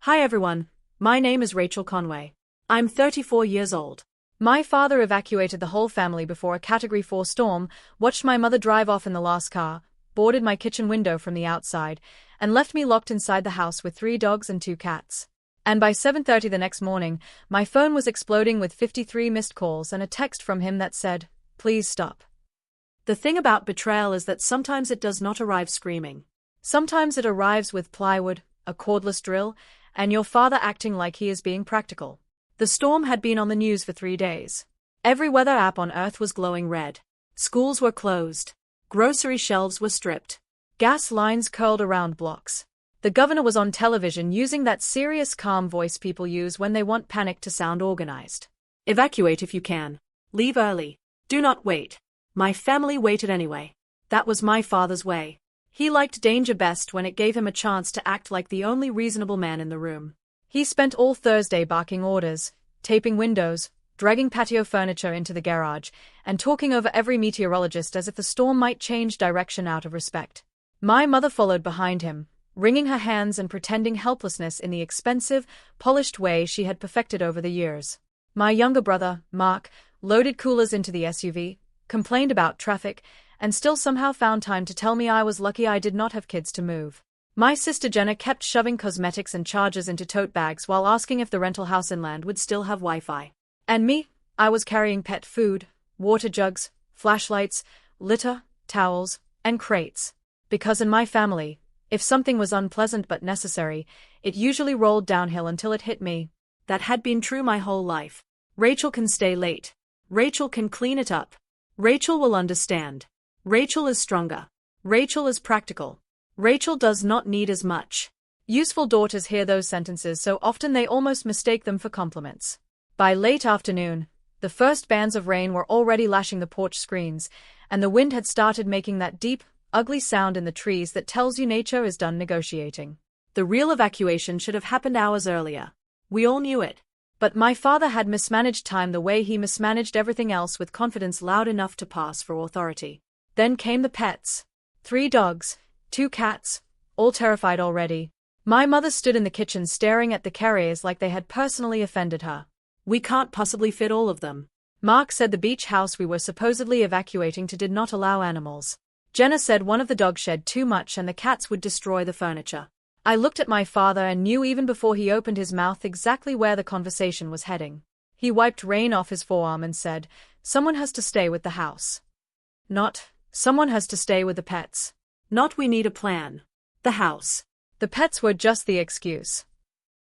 Hi everyone, my name is Rachel Conway. I'm 34 years old. My father evacuated the whole family before a Category 4 storm, watched my mother drive off in the last car, boarded my kitchen window from the outside, and left me locked inside the house with 3 dogs and 2 cats. And by 7:30 the next morning, my phone was exploding with 53 missed calls and a text from him that said, "Please stop." The thing about betrayal is that sometimes it does not arrive screaming. Sometimes it arrives with plywood, a cordless drill, and your father acting like he is being practical. The storm had been on the news for 3 days. Every weather app on Earth was glowing red. Schools were closed. Grocery shelves were stripped. Gas lines curled around blocks. The governor was on television using that serious, calm voice people use when they want panic to sound organized. Evacuate if you can. Leave early. Do not wait. My family waited anyway. That was my father's way. He liked danger best when it gave him a chance to act like the only reasonable man in the room. He spent all Thursday barking orders, taping windows, dragging patio furniture into the garage, and talking over every meteorologist as if the storm might change direction out of respect. My mother followed behind him, wringing her hands and pretending helplessness in the expensive, polished way she had perfected over the years. My younger brother, Mark, loaded coolers into the SUV, complained about traffic, and still somehow found time to tell me I was lucky I did not have kids to move. My sister Jenna kept shoving cosmetics and chargers into tote bags while asking if the rental house inland would still have Wi-Fi. And me, I was carrying pet food, water jugs, flashlights, litter, towels, and crates. Because in my family, if something was unpleasant but necessary, it usually rolled downhill until it hit me. That had been true my whole life. Rachel can stay late. Rachel can clean it up. Rachel will understand. Rachel is stronger. Rachel is practical. Rachel does not need as much. Useful daughters hear those sentences so often they almost mistake them for compliments. By late afternoon, the first bands of rain were already lashing the porch screens, and the wind had started making that deep, ugly sound in the trees that tells you nature is done negotiating. The real evacuation should have happened hours earlier. We all knew it. But my father had mismanaged time the way he mismanaged everything else with confidence loud enough to pass for authority. Then came the pets. 3 dogs, 2 cats, all terrified already. My mother stood in the kitchen staring at the carriers like they had personally offended her. "We can't possibly fit all of them." Mark said the beach house we were supposedly evacuating to did not allow animals. Jenna said one of the dogs shed too much and the cats would destroy the furniture. I looked at my father and knew even before he opened his mouth exactly where the conversation was heading. He wiped rain off his forearm and said, "Someone has to stay with the house." Not, "Someone has to stay with the pets." Not, "We need a plan." The house. The pets were just the excuse.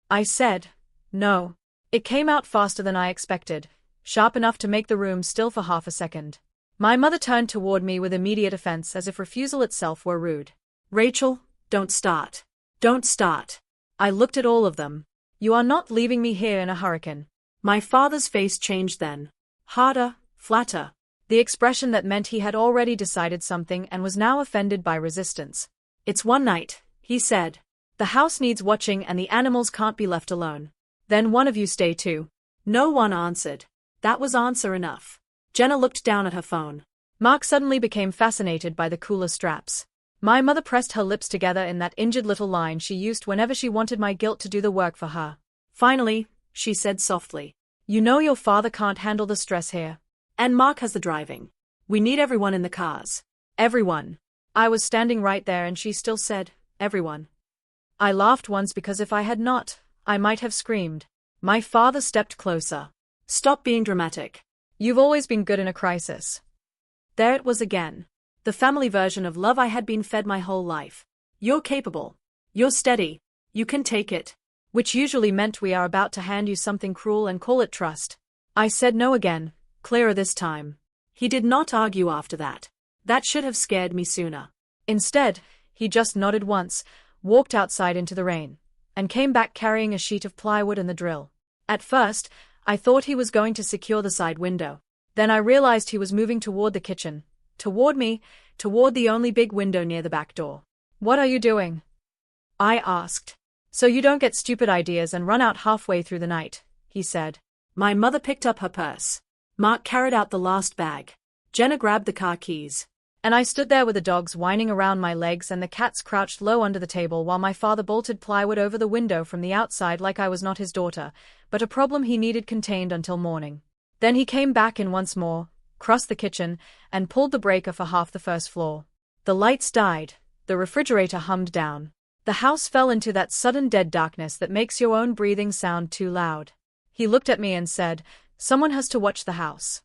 I said, "No." It came out faster than I expected, sharp enough to make the room still for half a second. My mother turned toward me with immediate offense as if refusal itself were rude. "Rachel, don't start. Don't start." I looked at all of them. "You are not leaving me here in a hurricane." My father's face changed then. Harder, flatter. The expression that meant he had already decided something and was now offended by resistance. "It's one night," he said. "The house needs watching and the animals can't be left alone. Then one of you stay too." No one answered. That was answer enough. Jenna looked down at her phone. Mark suddenly became fascinated by the cooler straps. My mother pressed her lips together in that injured little line she used whenever she wanted my guilt to do the work for her. "Finally," she said softly. "You know your father can't handle the stress here. And Mark has the driving. We need everyone in the cars." Everyone. I was standing right there and she still said, "Everyone." I laughed once because if I had not, I might have screamed. My father stepped closer. "Stop being dramatic. You've always been good in a crisis." There it was again. The family version of love I had been fed my whole life. "You're capable. You're steady. You can take it." Which usually meant we are about to hand you something cruel and call it trust. I said no again, clearer this time. He did not argue after that. That should have scared me sooner. Instead, he just nodded once, walked outside into the rain, and came back carrying a sheet of plywood and the drill. At first, I thought he was going to secure the side window. Then I realized he was moving toward the kitchen. Toward me, toward the only big window near the back door. "What are you doing?" I asked. "So you don't get stupid ideas and run out halfway through the night," he said. My mother picked up her purse. Mark carried out the last bag. Jenna grabbed the car keys. And I stood there with the dogs whining around my legs and the cats crouched low under the table while my father bolted plywood over the window from the outside like I was not his daughter, but a problem he needed contained until morning. Then he came back in once more, crossed the kitchen, and pulled the breaker for half the first floor. The lights died, the refrigerator hummed down. The house fell into that sudden dead darkness that makes your own breathing sound too loud. He looked at me and said, "Someone has to watch the house."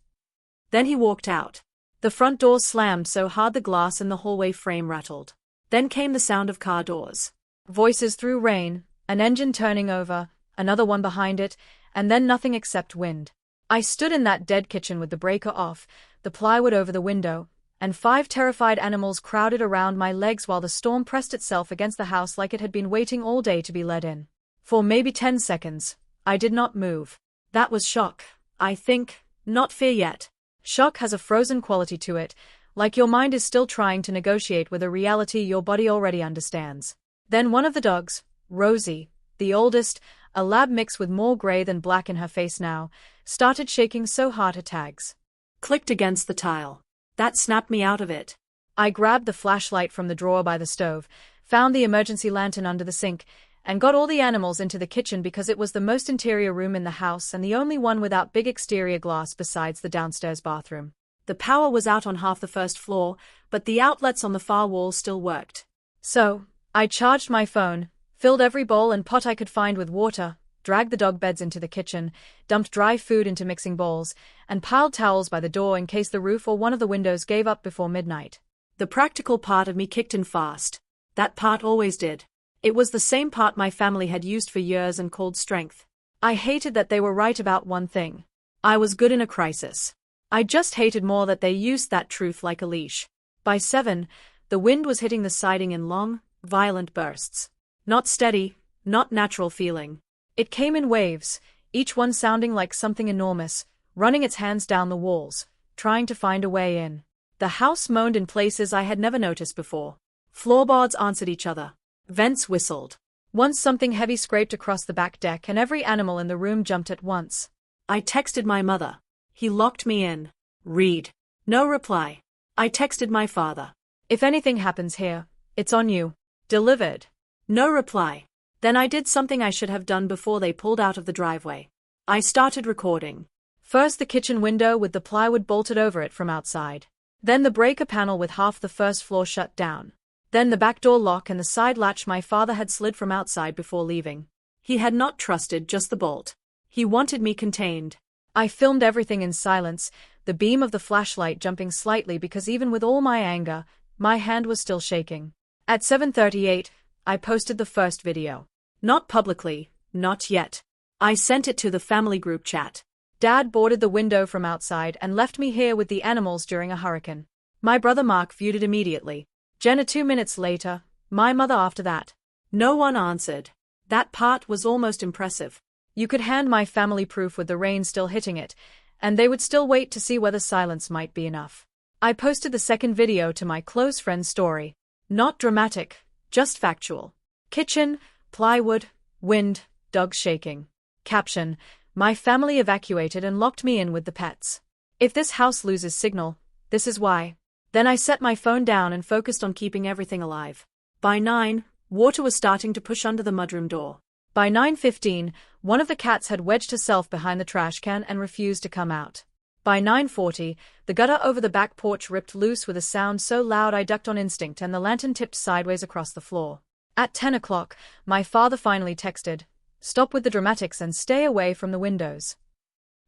Then he walked out. The front door slammed so hard the glass in the hallway frame rattled. Then came the sound of car doors. Voices through rain, an engine turning over, another one behind it, and then nothing except wind. I stood in that dead kitchen with the breaker off, the plywood over the window, and 5 terrified animals crowded around my legs while the storm pressed itself against the house like it had been waiting all day to be let in. For maybe 10 seconds, I did not move. That was shock, I think, not fear yet. Shock has a frozen quality to it, like your mind is still trying to negotiate with a reality your body already understands. Then one of the dogs, Rosie, the oldest, a lab mix with more gray than black in her face now, started shaking so hard her tags clicked against the tile. That snapped me out of it. I grabbed the flashlight from the drawer by the stove, found the emergency lantern under the sink, and got all the animals into the kitchen because it was the most interior room in the house and the only one without big exterior glass besides the downstairs bathroom. The power was out on half the first floor, but the outlets on the far wall still worked. So, I charged my phone, filled every bowl and pot I could find with water, dragged the dog beds into the kitchen, dumped dry food into mixing bowls, and piled towels by the door in case the roof or one of the windows gave up before midnight. The practical part of me kicked in fast. That part always did. It was the same part my family had used for years and called strength. I hated that they were right about one thing. I was good in a crisis. I just hated more that they used that truth like a leash. By 7, the wind was hitting the siding in long, violent bursts. Not steady, not natural feeling. It came in waves, each one sounding like something enormous, running its hands down the walls, trying to find a way in. The house moaned in places I had never noticed before. Floorboards answered each other. Vents whistled. Once something heavy scraped across the back deck and every animal in the room jumped at once. I texted my mother. He locked me in. Read. No reply. I texted my father. If anything happens here, it's on you. Delivered. No reply. Then I did something I should have done before they pulled out of the driveway. I started recording. First the kitchen window with the plywood bolted over it from outside. Then the breaker panel with half the first floor shut down. Then the back door lock and the side latch my father had slid from outside before leaving. He had not trusted just the bolt. He wanted me contained. I filmed everything in silence, the beam of the flashlight jumping slightly because even with all my anger, my hand was still shaking. At 7:38, I posted the first video. Not publicly, not yet. I sent it to the family group chat. Dad boarded the window from outside and left me here with the animals during a hurricane. My brother Mark viewed it immediately. Jenna 2 minutes later, my mother after that. No one answered. That part was almost impressive. You could hand my family proof with the rain still hitting it, and they would still wait to see whether silence might be enough. I posted the second video to my close friend's story. Not dramatic, just factual. Kitchen, plywood, wind, dogs shaking. Caption: my family evacuated and locked me in with the pets. If this house loses signal, this is why. Then I set my phone down and focused on keeping everything alive. By 9, water was starting to push under the mudroom door. By 9:15, one of the cats had wedged herself behind the trash can and refused to come out. By 9:40, the gutter over the back porch ripped loose with a sound so loud I ducked on instinct and the lantern tipped sideways across the floor. At 10 o'clock, my father finally texted, "Stop with the dramatics and stay away from the windows."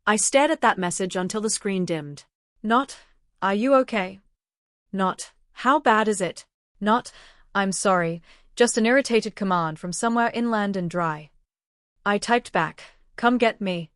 I stared at that message until the screen dimmed. Not, "Are you okay?" Not, "How bad is it?" Not, "I'm sorry," just an irritated command from somewhere inland and dry. I typed back, "Come get me."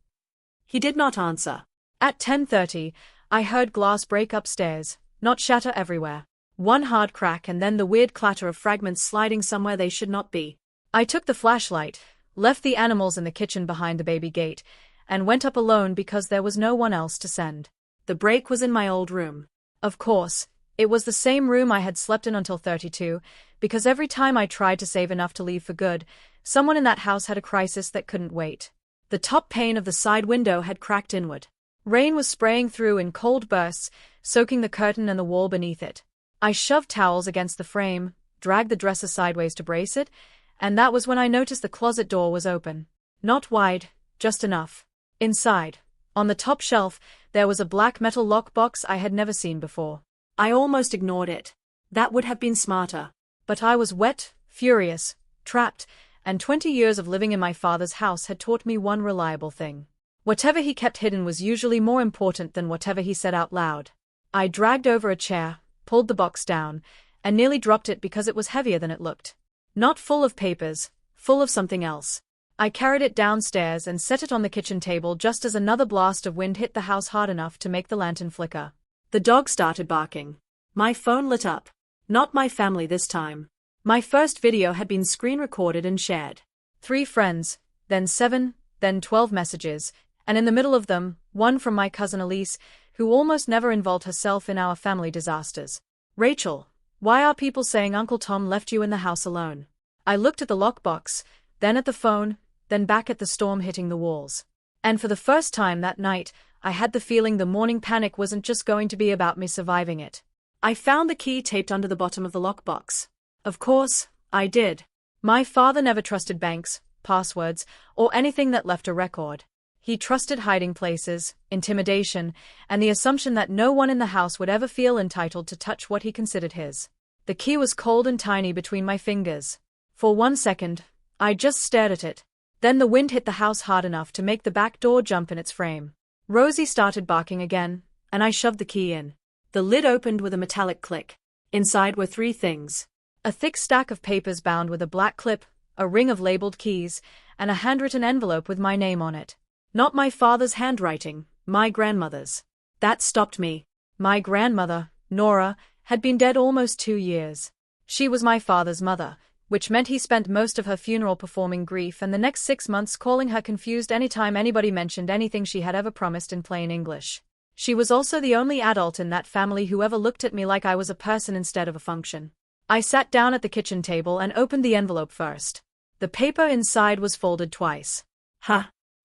He did not answer. At 10:30, I heard glass break upstairs, not shatter everywhere. One hard crack and then the weird clatter of fragments sliding somewhere they should not be. I took the flashlight, left the animals in the kitchen behind the baby gate, and went up alone because there was no one else to send. The break was in my old room. Of course, it was the same room I had slept in until 32, because every time I tried to save enough to leave for good, someone in that house had a crisis that couldn't wait. The top pane of the side window had cracked inward. Rain was spraying through in cold bursts, soaking the curtain and the wall beneath it. I shoved towels against the frame, dragged the dresser sideways to brace it, and that was when I noticed the closet door was open. Not wide, just enough. Inside, on the top shelf, there was a black metal lockbox I had never seen before. I almost ignored it. That would have been smarter. But I was wet, furious, trapped, and 20 years of living in my father's house had taught me one reliable thing. Whatever he kept hidden was usually more important than whatever he said out loud. I dragged over a chair, pulled the box down, and nearly dropped it because it was heavier than it looked. Not full of papers, full of something else. I carried it downstairs and set it on the kitchen table just as another blast of wind hit the house hard enough to make the lantern flicker. The dog started barking. My phone lit up. Not my family this time. My first video had been screen recorded and shared. 3 friends, then 7, then 12 messages, and in the middle of them, one from my cousin Elise, who almost never involved herself in our family disasters. Rachel, why are people saying Uncle Tom left you in the house alone? I looked at the lockbox, then at the phone, then back at the storm hitting the walls. And for the first time that night, I had the feeling the morning panic wasn't just going to be about me surviving it. I found the key taped under the bottom of the lockbox. Of course, I did. My father never trusted banks, passwords, or anything that left a record. He trusted hiding places, intimidation, and the assumption that no one in the house would ever feel entitled to touch what he considered his. The key was cold and tiny between my fingers. For 1 second, I just stared at it. Then the wind hit the house hard enough to make the back door jump in its frame. Rosie started barking again, and I shoved the key in. The lid opened with a metallic click. Inside were 3 things. A thick stack of papers bound with a black clip, a ring of labeled keys, and a handwritten envelope with my name on it. Not my father's handwriting, my grandmother's. That stopped me. My grandmother, Nora, had been dead almost 2 years. She was my father's mother, which meant he spent most of her funeral performing grief and the next 6 months calling her confused anytime anybody mentioned anything she had ever promised in plain English. She was also the only adult in that family who ever looked at me like I was a person instead of a function. I sat down at the kitchen table and opened the envelope first. The paper inside was folded twice.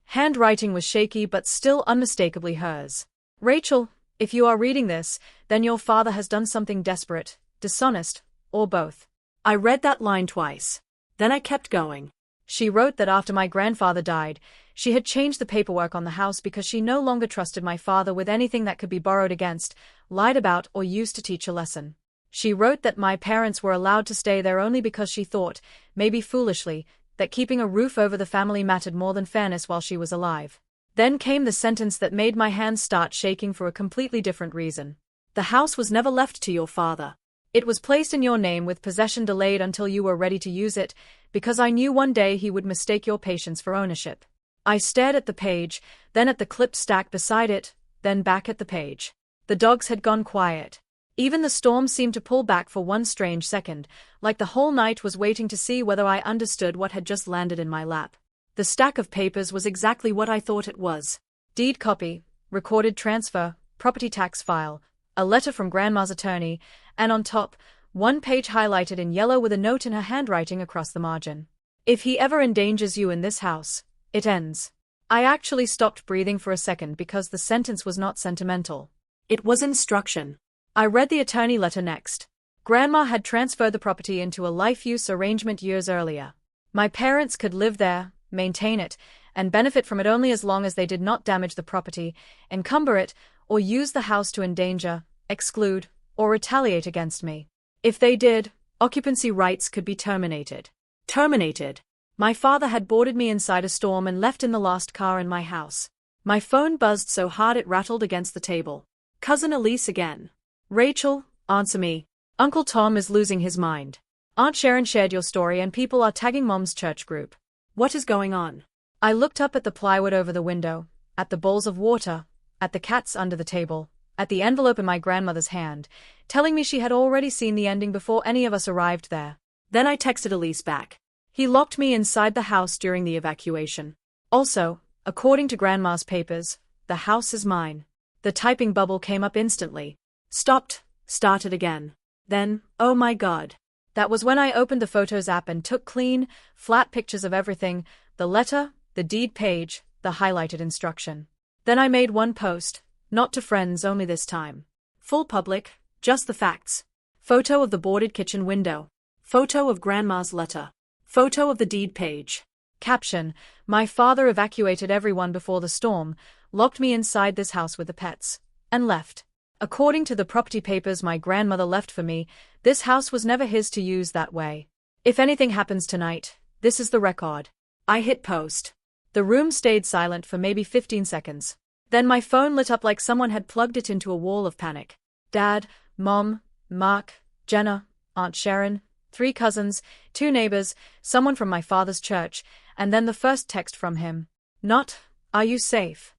Handwriting was shaky but still unmistakably hers. Rachel, if you are reading this, then your father has done something desperate, dishonest, or both. I read that line twice. Then I kept going. She wrote that after my grandfather died, she had changed the paperwork on the house because she no longer trusted my father with anything that could be borrowed against, lied about, or used to teach a lesson. She wrote that my parents were allowed to stay there only because she thought, maybe foolishly, that keeping a roof over the family mattered more than fairness while she was alive. Then came the sentence that made my hands start shaking for a completely different reason. The house was never left to your father. It was placed in your name with possession delayed until you were ready to use it, because I knew one day he would mistake your patience for ownership. I stared at the page, then at the clip stack beside it, then back at the page. The dogs had gone quiet. Even the storm seemed to pull back for one strange second, like the whole night was waiting to see whether I understood what had just landed in my lap. The stack of papers was exactly what I thought it was. Deed copy, recorded transfer, property tax file, a letter from Grandma's attorney, and on top, one page highlighted in yellow with a note in her handwriting across the margin. If he ever endangers you in this house, it ends. I actually stopped breathing for a second because the sentence was not sentimental. It was instruction. I read the attorney letter next. Grandma had transferred the property into a life-use arrangement years earlier. My parents could live there, maintain it, and benefit from it only as long as they did not damage the property, encumber it, or use the house to endanger, exclude, or retaliate against me. If they did, occupancy rights could be terminated. Terminated. My father had boarded me inside a storm and left in the last car in my house. My phone buzzed so hard it rattled against the table. Cousin Elise again. Rachel, answer me. Uncle Tom is losing his mind. Aunt Sharon shared your story and people are tagging Mom's church group. What is going on? I looked up at the plywood over the window, at the bowls of water, at the cats under the table, at the envelope in my grandmother's hand, telling me she had already seen the ending before any of us arrived there. Then I texted Elise back. He locked me inside the house during the evacuation. Also, according to Grandma's papers, the house is mine. The typing bubble came up instantly. Stopped, started again. Then, oh my God. That was when I opened the Photos app and took clean, flat pictures of everything, the letter, the deed page, the highlighted instruction. Then I made one post, not to friends only this time. Full public, just the facts. Photo of the boarded kitchen window. Photo of Grandma's letter. Photo of the deed page. Caption: My father evacuated everyone before the storm, locked me inside this house with the pets, and left. According to the property papers my grandmother left for me, this house was never his to use that way. If anything happens tonight, this is the record. I hit post. The room stayed silent for maybe 15 seconds. Then my phone lit up like someone had plugged it into a wall of panic. Dad, Mom, Mark, Jenna, Aunt Sharon, 3 cousins, 2 neighbors, someone from my father's church, and then the first text from him. Not, are you safe?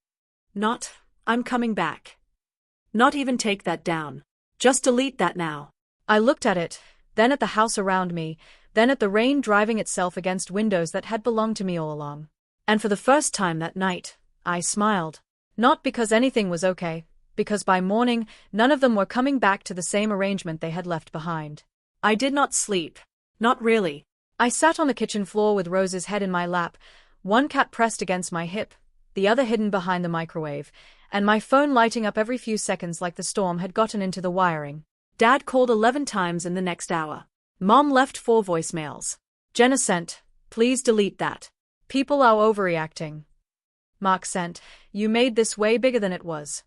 Not, I'm coming back. Not even take that down. Just delete that now. I looked at it, then at the house around me, then at the rain driving itself against windows that had belonged to me all along. And for the first time that night, I smiled. Not because anything was okay, because by morning, none of them were coming back to the same arrangement they had left behind. I did not sleep. Not really. I sat on the kitchen floor with Rose's head in my lap, one cat pressed against my hip, the other hidden behind the microwave, and my phone lighting up every few seconds like the storm had gotten into the wiring. Dad called 11 times in the next hour. Mom left 4 voicemails. Jenna sent, please delete that. People are overreacting. Mark sent, you made this way bigger than it was.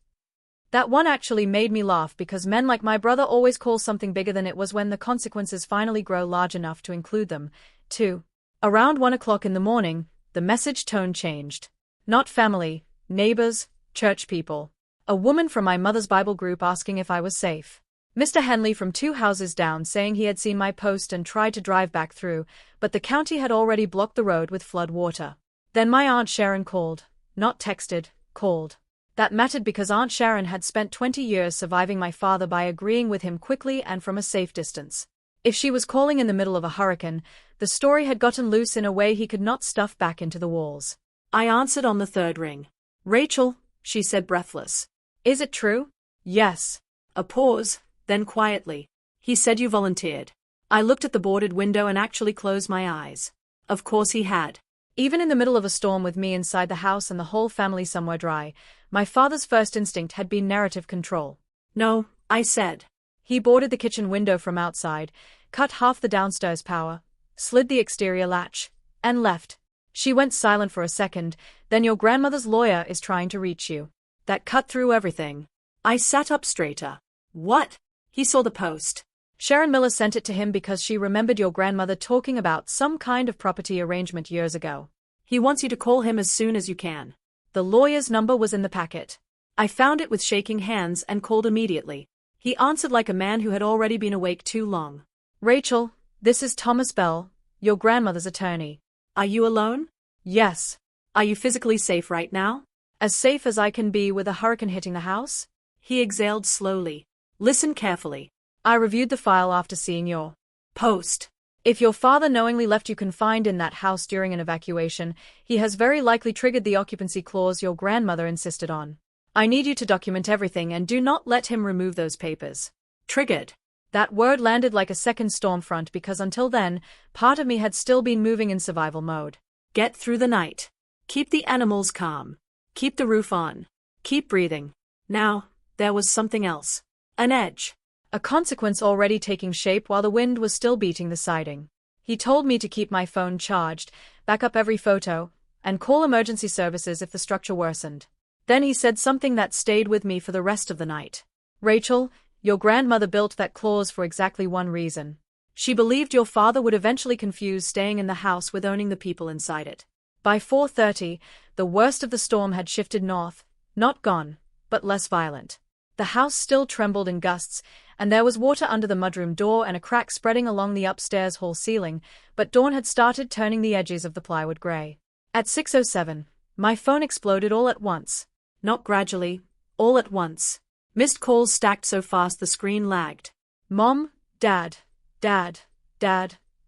That one actually made me laugh because men like my brother always call something bigger than it was when the consequences finally grow large enough to include them, too. Around 1 o'clock in the morning, the message tone changed. Not family, neighbors, church people. A woman from my mother's Bible group asking if I was safe. Mr. Henley from 2 houses down saying he had seen my post and tried to drive back through, but the county had already blocked the road with flood water. Then my Aunt Sharon called, not texted, called. That mattered because Aunt Sharon had spent 20 years surviving my father by agreeing with him quickly and from a safe distance. If she was calling in the middle of a hurricane, the story had gotten loose in a way he could not stuff back into the walls. I answered on the 3rd ring. Rachel, she said breathless. Is it true? Yes. A pause, then quietly. He said you volunteered. I looked at the boarded window and actually closed my eyes. Of course he had. Even in the middle of a storm with me inside the house and the whole family somewhere dry, my father's first instinct had been narrative control. No, I said. He boarded the kitchen window from outside, cut half the downstairs power, slid the exterior latch, and left. She went silent for a second, then your grandmother's lawyer is trying to reach you. That cut through everything. I sat up straighter. What? He saw the post. Sharon Miller sent it to him because she remembered your grandmother talking about some kind of property arrangement years ago. He wants you to call him as soon as you can. The lawyer's number was in the packet. I found it with shaking hands and called immediately. He answered like a man who had already been awake too long. Rachel, this is Thomas Bell, your grandmother's attorney. Are you alone? Yes. Are you physically safe right now? As safe as I can be with a hurricane hitting the house? He exhaled slowly. Listen carefully. I reviewed the file after seeing your post. If your father knowingly left you confined in that house during an evacuation, he has very likely triggered the occupancy clause your grandmother insisted on. I need you to document everything and do not let him remove those papers. Triggered. That word landed like a second storm front because until then, part of me had still been moving in survival mode. Get through the night. Keep the animals calm. Keep the roof on. Keep breathing. Now, there was something else. An edge. A consequence already taking shape while the wind was still beating the siding. He told me to keep my phone charged, back up every photo, and call emergency services if the structure worsened. Then he said something that stayed with me for the rest of the night. Rachel, your grandmother built that clause for exactly one reason. She believed your father would eventually confuse staying in the house with owning the people inside it. By 4:30, the worst of the storm had shifted north, not gone, but less violent. The house still trembled in gusts, and there was water under the mudroom door and a crack spreading along the upstairs hall ceiling, but dawn had started turning the edges of the plywood gray. At 6:07, my phone exploded all at once. Not gradually, all at once. Missed calls stacked so fast the screen lagged. Mom, Dad,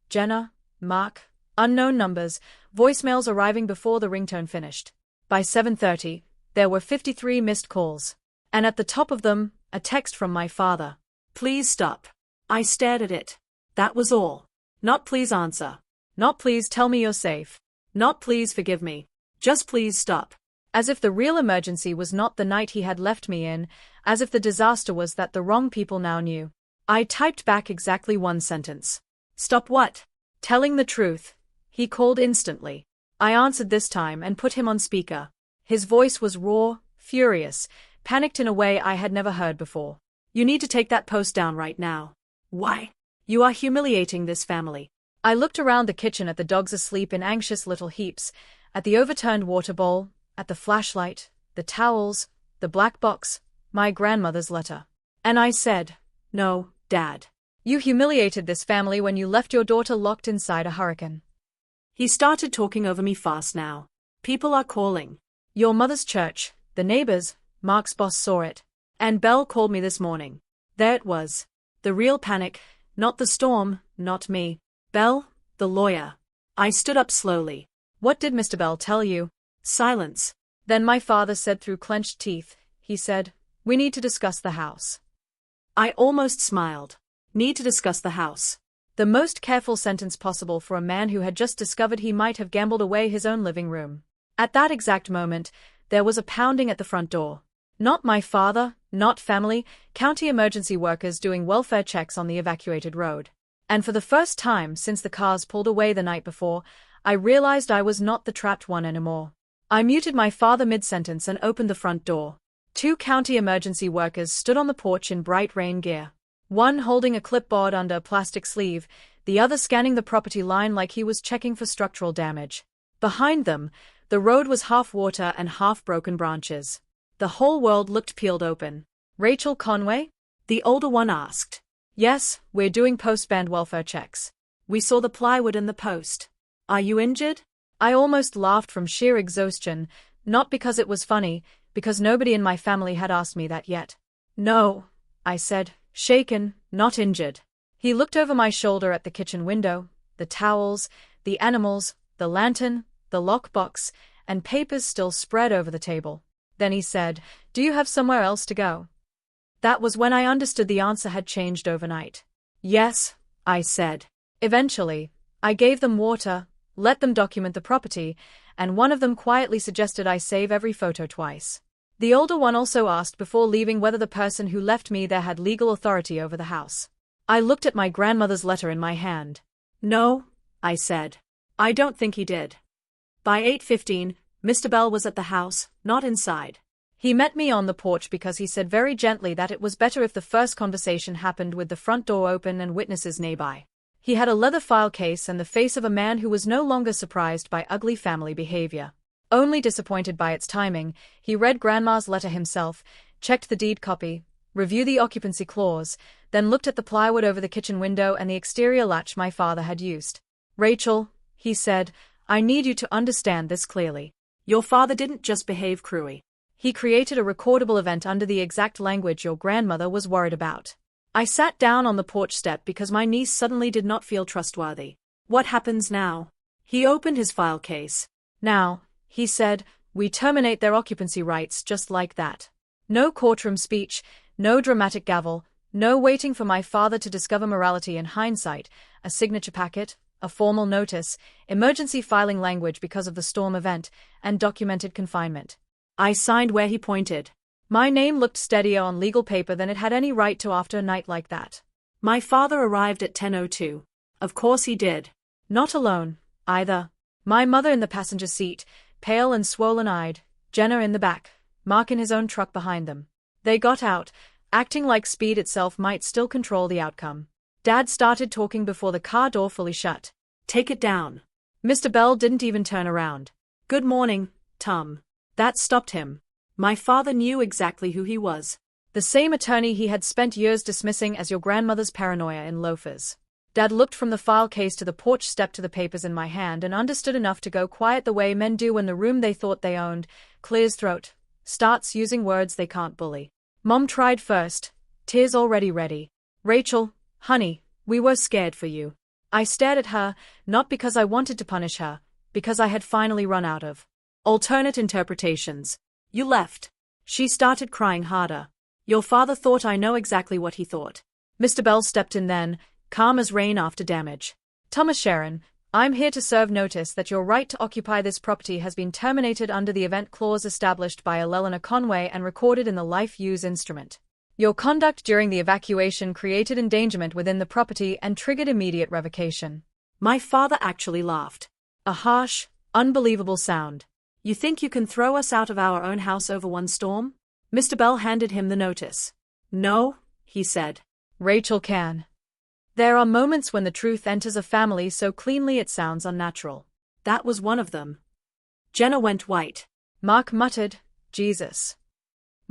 Jenna, Mark, unknown numbers, voicemails arriving before the ringtone finished. By 7:30, there were 53 missed calls. And at the top of them, a text from my father. Please stop. I stared at it. That was all. Not please answer. Not please tell me you're safe. Not please forgive me. Just please stop. As if the real emergency was not the night he had left me in, as if the disaster was that the wrong people now knew. I typed back exactly one sentence. Stop what? Telling the truth. He called instantly. I answered this time and put him on speaker. His voice was raw, furious, panicked in a way I had never heard before. You need to take that post down right now. Why? You are humiliating this family. I looked around the kitchen at the dogs asleep in anxious little heaps, at the overturned water bowl, at the flashlight, the towels, the black box, my grandmother's letter. And I said, No, Dad. You humiliated this family when you left your daughter locked inside a hurricane. He started talking over me fast now. People are calling. Your mother's church, the neighbors, Mark's boss saw it. And Belle called me this morning. There it was. The real panic, not the storm, not me. Belle, the lawyer. I stood up slowly. What did Mr. Bell tell you? Silence. Then my father said through clenched teeth, he said, We need to discuss the house. I almost smiled. Need to discuss the house. The most careful sentence possible for a man who had just discovered he might have gambled away his own living room. At that exact moment, there was a pounding at the front door. Not my father, not family, county emergency workers doing welfare checks on the evacuated road. And for the first time since the cars pulled away the night before, I realized I was not the trapped one anymore. I muted my father mid-sentence and opened the front door. 2 county emergency workers stood on the porch in bright rain gear. One holding a clipboard under a plastic sleeve, the other scanning the property line like he was checking for structural damage. Behind them, the road was half water and half broken branches. The whole world looked peeled open. Rachel Conway? The older one asked. Yes, we're doing post-band welfare checks. We saw the plywood in the post. Are you injured? I almost laughed from sheer exhaustion, not because it was funny, because nobody in my family had asked me that yet. No, I said, shaken, not injured. He looked over my shoulder at the kitchen window, the towels, the animals, the lantern, the lockbox, and papers still spread over the table. Then he said, Do you have somewhere else to go? That was when I understood the answer had changed overnight. Yes, I said. Eventually, I gave them water, let them document the property, and one of them quietly suggested I save every photo twice. The older one also asked before leaving whether the person who left me there had legal authority over the house. I looked at my grandmother's letter in my hand. No, I said. I don't think he did. By 8:15, Mr. Bell was at the house, not inside. He met me on the porch because he said very gently that it was better if the first conversation happened with the front door open and witnesses nearby. He had a leather file case and the face of a man who was no longer surprised by ugly family behavior. Only disappointed by its timing, he read Grandma's letter himself, checked the deed copy, reviewed the occupancy clause, then looked at the plywood over the kitchen window and the exterior latch my father had used. Rachel, he said, I need you to understand this clearly. Your father didn't just behave cruelly. He created a recordable event under the exact language your grandmother was worried about. I sat down on the porch step because my niece suddenly did not feel trustworthy. What happens now? He opened his file case. Now, he said, we terminate their occupancy rights just like that. No courtroom speech, no dramatic gavel, no waiting for my father to discover morality in hindsight, a signature packet, a formal notice, emergency filing language because of the storm event, and documented confinement. I signed where he pointed. My name looked steadier on legal paper than it had any right to after a night like that. My father arrived at 10:02. Of course he did. Not alone, either. My mother in the passenger seat, pale and swollen-eyed, Jenna in the back, Mark in his own truck behind them. They got out, acting like speed itself might still control the outcome. Dad started talking before the car door fully shut. Take it down. Mr. Bell didn't even turn around. Good morning, Tom. That stopped him. My father knew exactly who he was. The same attorney he had spent years dismissing as your grandmother's paranoia in loafers. Dad looked from the file case to the porch step to the papers in my hand and understood enough to go quiet the way men do when the room they thought they owned clears throat, starts using words they can't bully. Mom tried first, tears already ready. Rachel, honey, we were scared for you. I stared at her, not because I wanted to punish her, because I had finally run out of alternate interpretations. You left. She started crying harder. Your father thought I know exactly what he thought. Mr. Bell stepped in then, calm as rain after damage. Thomas Sharon, I'm here to serve notice that your right to occupy this property has been terminated under the event clause established by Eleanor Conway and recorded in the life use instrument. Your conduct during the evacuation created endangerment within the property and triggered immediate revocation. My father actually laughed. A harsh, unbelievable sound. You think you can throw us out of our own house over one storm? Mr. Bell handed him the notice. No, he said. Rachel can. There are moments when the truth enters a family so cleanly it sounds unnatural. That was one of them. Jenna went white. Mark muttered, Jesus.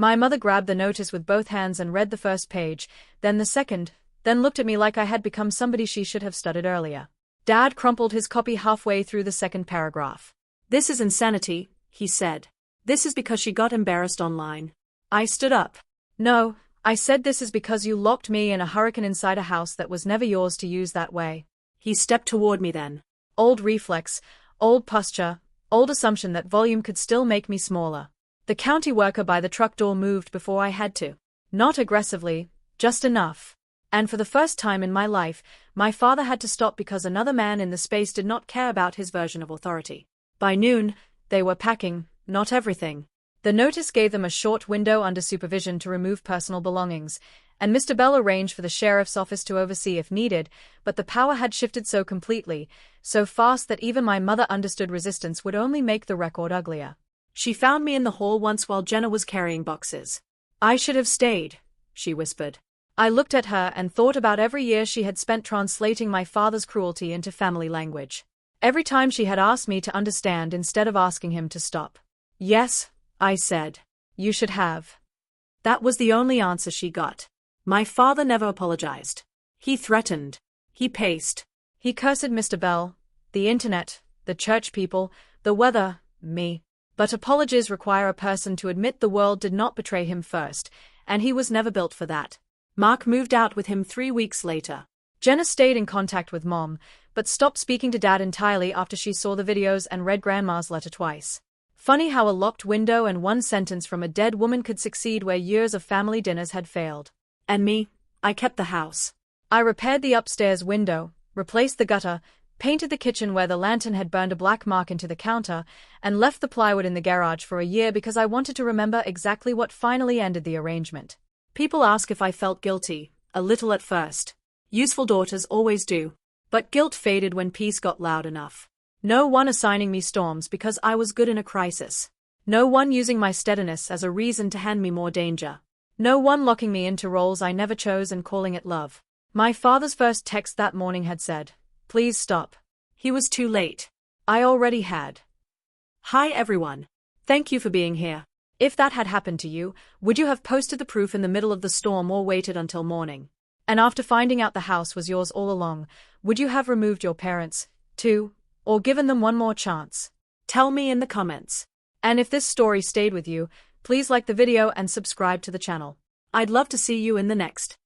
My mother grabbed the notice with both hands and read the first page, then the second, then looked at me like I had become somebody she should have studied earlier. Dad crumpled his copy halfway through the second paragraph. This is insanity, he said. This is because she got embarrassed online. I stood up. No, I said this is because you locked me in a hurricane inside a house that was never yours to use that way. He stepped toward me then. Old reflex, old posture, old assumption that volume could still make me smaller. The county worker by the truck door moved before I had to. Not aggressively, just enough. And for the first time in my life, my father had to stop because another man in the space did not care about his version of authority. By noon, they were packing, not everything. The notice gave them a short window under supervision to remove personal belongings, and Mr. Bell arranged for the sheriff's office to oversee if needed, but the power had shifted so completely, so fast that even my mother understood resistance would only make the record uglier. She found me in the hall once while Jenna was carrying boxes. I should have stayed, she whispered. I looked at her and thought about every year she had spent translating my father's cruelty into family language. Every time she had asked me to understand instead of asking him to stop. Yes, I said. You should have. That was the only answer she got. My father never apologized. He threatened. He paced. He cursed Mr. Bell, the internet, the church people, the weather, me. But apologies require a person to admit the world did not betray him first, and he was never built for that. Mark moved out with him 3 weeks later. Jenna stayed in contact with Mom, but stopped speaking to Dad entirely after she saw the videos and read Grandma's letter twice. Funny how a locked window and one sentence from a dead woman could succeed where years of family dinners had failed. And me, I kept the house. I repaired the upstairs window, replaced the gutter, painted the kitchen where the lantern had burned a black mark into the counter, and left the plywood in the garage for a year because I wanted to remember exactly what finally ended the arrangement. People ask if I felt guilty, a little at first. Useful daughters always do. But guilt faded when peace got loud enough. No one assigning me storms because I was good in a crisis. No one using my steadiness as a reason to hand me more danger. No one locking me into roles I never chose and calling it love. My father's first text that morning had said, "Please stop." He was too late. I already had. Hi everyone. Thank you for being here. If that had happened to you, would you have posted the proof in the middle of the storm or waited until morning? And after finding out the house was yours all along, would you have removed your parents, too, or given them one more chance? Tell me in the comments. And if this story stayed with you, please like the video and subscribe to the channel. I'd love to see you in the next.